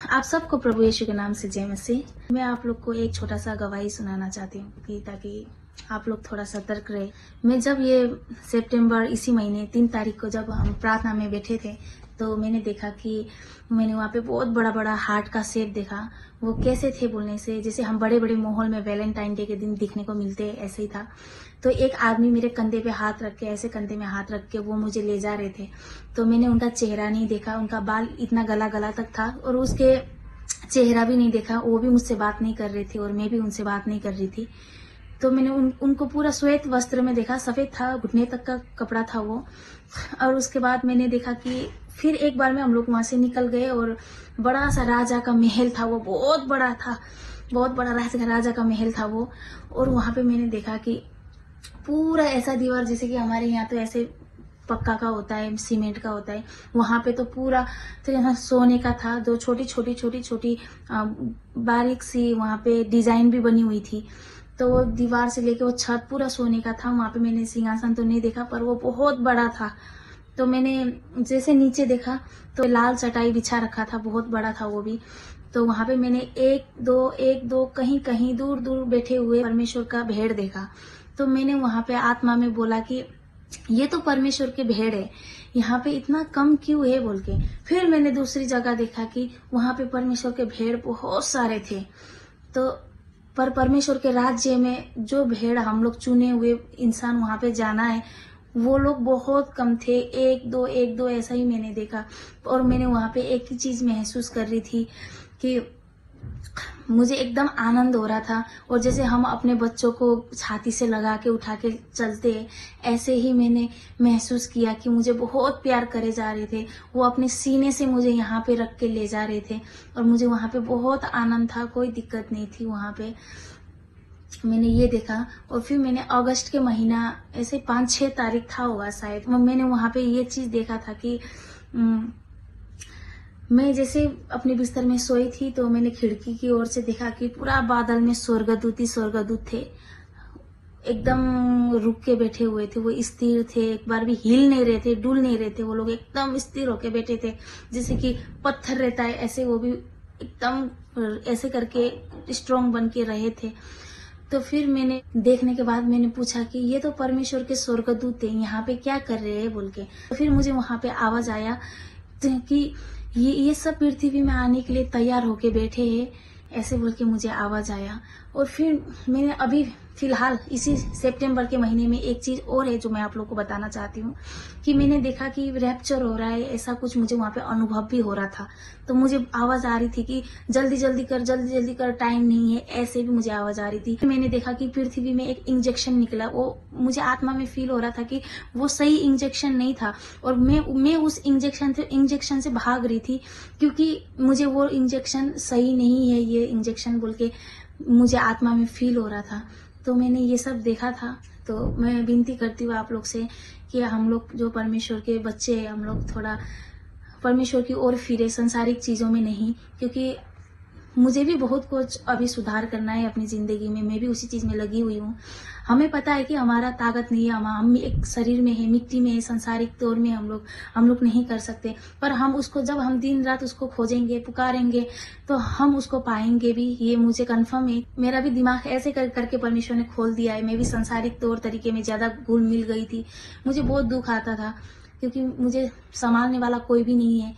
आप सबको प्रभु यीशु के नाम से जय मसीह। मैं आप लोग को एक छोटा सा गवाही सुनाना चाहती हूँ कि ताकि आप लोग थोड़ा सतर्क रहे। मैं जब ये सितंबर इसी महीने 3 तारीख को जब हम प्रार्थना में बैठे थे तो मैंने देखा कि मैंने वहाँ पे बहुत बड़ा बड़ा हार्ट का शेप देखा। वो कैसे थे बोलने से जैसे हम बड़े बड़े माहौल में वैलेंटाइन डे के दिन दिखने को मिलते हैं, ऐसे ही था। तो एक आदमी मेरे कंधे पे हाथ रख के, ऐसे कंधे में हाथ रख के वो मुझे ले जा रहे थे। तो मैंने उनका चेहरा नहीं देखा, उनका बाल इतना गला गला तक था और उसके चेहरा भी नहीं देखा। वो भी मुझसे बात नहीं कर रहे थे और मैं भी उनसे बात नहीं कर रही थी। तो मैंने उनको पूरा श्वेत वस्त्र में देखा, सफेद था, घुटने तक का कपड़ा था वो। और उसके बाद मैंने देखा कि फिर एक बार में हम लोग वहां से निकल गए और बड़ा सा राजा का महल था, वो बहुत बड़ा था, बहुत बड़ा राजा का महल था वो। और वहां पे मैंने देखा कि पूरा ऐसा दीवार जैसे कि हमारे यहाँ तो ऐसे पक्का का होता है, सीमेंट का होता है, वहां पे तो पूरा तो यहाँ सोने का था। दो छोटी छोटी छोटी छोटी बारीक सी वहां पे डिजाइन भी बनी हुई थी। तो वो दीवार से लेके वो छत पूरा सोने का था। वहां पे मैंने सिंहासन तो नहीं देखा पर वो बहुत बड़ा था। तो मैंने जैसे नीचे देखा तो लाल चटाई बिछा रखा था, बहुत बड़ा था वो भी। तो वहां पे मैंने एक दो कहीं कहीं दूर दूर बैठे हुए परमेश्वर का भेड़ देखा। तो मैंने वहां पे आत्मा में बोला कि ये तो परमेश्वर के भेड़ है, यहाँ पे इतना कम क्यों है बोल के। फिर मैंने दूसरी जगह देखा कि वहां पे परमेश्वर के भेड़ बहुत सारे थे। तो पर परमेश्वर के राज्य में जो भेड़ हम लोग चुने हुए इंसान वहां पे जाना है, वो लोग बहुत कम थे, एक दो ऐसा ही मैंने देखा। और मैंने वहां पे एक ही चीज महसूस कर रही थी कि मुझे एकदम आनंद हो रहा था। और जैसे हम अपने बच्चों को छाती से लगा के उठा के चलते हैं, ऐसे ही मैंने महसूस किया कि मुझे बहुत प्यार करे जा रहे थे। वो अपने सीने से मुझे यहाँ पे रख के ले जा रहे थे और मुझे वहां पे बहुत आनंद था, कोई दिक्कत नहीं थी वहां पे। मैंने ये देखा। और फिर मैंने अगस्त के महीना ऐसे 5-6 तारीख था होगा शायद, मैंने वहां पे ये चीज देखा था कि मैं जैसे अपने बिस्तर में सोई थी तो मैंने खिड़की की ओर से देखा कि पूरा बादल में स्वर्गदूत ही स्वर्गदूत थे, एकदम रुक के बैठे हुए थे। वो स्थिर थे, एक बार भी हिल नहीं रहे थे, डुल नहीं रहे थे। वो लोग एकदम स्थिर होके बैठे थे, जैसे कि पत्थर रहता है ऐसे वो भी एकदम ऐसे करके स्ट्रांग बन के रहे थे। तो फिर मैंने देखने के बाद मैंने पूछा कि ये तो परमेश्वर के स्वर्गदूत थे, यहाँ पे क्या कर रहे हैं बोल के। तो फिर मुझे वहां पे आवाज आया कि ये सब पृथ्वी में आने के लिए तैयार होके बैठे हैं, ऐसे बोल के मुझे आवाज आया। और फिर मैंने अभी फिलहाल इसी सितंबर के महीने में एक चीज और है जो मैं आप लोग को बताना चाहती हूँ कि मैंने देखा कि रैप्चर हो रहा है, ऐसा कुछ मुझे वहां पे अनुभव भी हो रहा था। तो मुझे आवाज आ रही थी कि जल्दी जल्दी कर, टाइम नहीं है, ऐसे भी मुझे आवाज आ रही थी। मैंने देखा कि पृथ्वी में एक इंजेक्शन निकला, वो मुझे आत्मा में फील हो रहा था कि वो सही इंजेक्शन नहीं था। और मैं उस इंजेक्शन से भाग रही थी क्योंकि मुझे वो इंजेक्शन सही नहीं है, ये इंजेक्शन बोल के मुझे आत्मा में फील हो रहा था। तो मैंने ये सब देखा था। तो मैं विनती करती हूँ आप लोग से कि हम लोग जो परमेश्वर के बच्चे हैं, हम लोग थोड़ा परमेश्वर की ओर फिरे, संसारिक चीजों में नहीं। क्योंकि मुझे भी बहुत कुछ अभी सुधार करना है अपनी जिंदगी में, मैं भी उसी चीज में लगी हुई हूँ। हमें पता है कि हमारा ताकत नहीं है, हम एक शरीर में है, मिट्टी में है, संसारिक तौर में हम लोग नहीं कर सकते। पर हम उसको जब हम दिन रात उसको खोजेंगे, पुकारेंगे तो हम उसको पाएंगे भी, ये मुझे कन्फर्म है। मेरा भी दिमाग ऐसे करके परमेश्वर ने खोल दिया है। मैं भी संसारिक तौर तरीके में ज्यादा घुल मिल गई थी, मुझे बहुत दुख आता था क्योंकि मुझे संभालने वाला कोई भी नहीं है।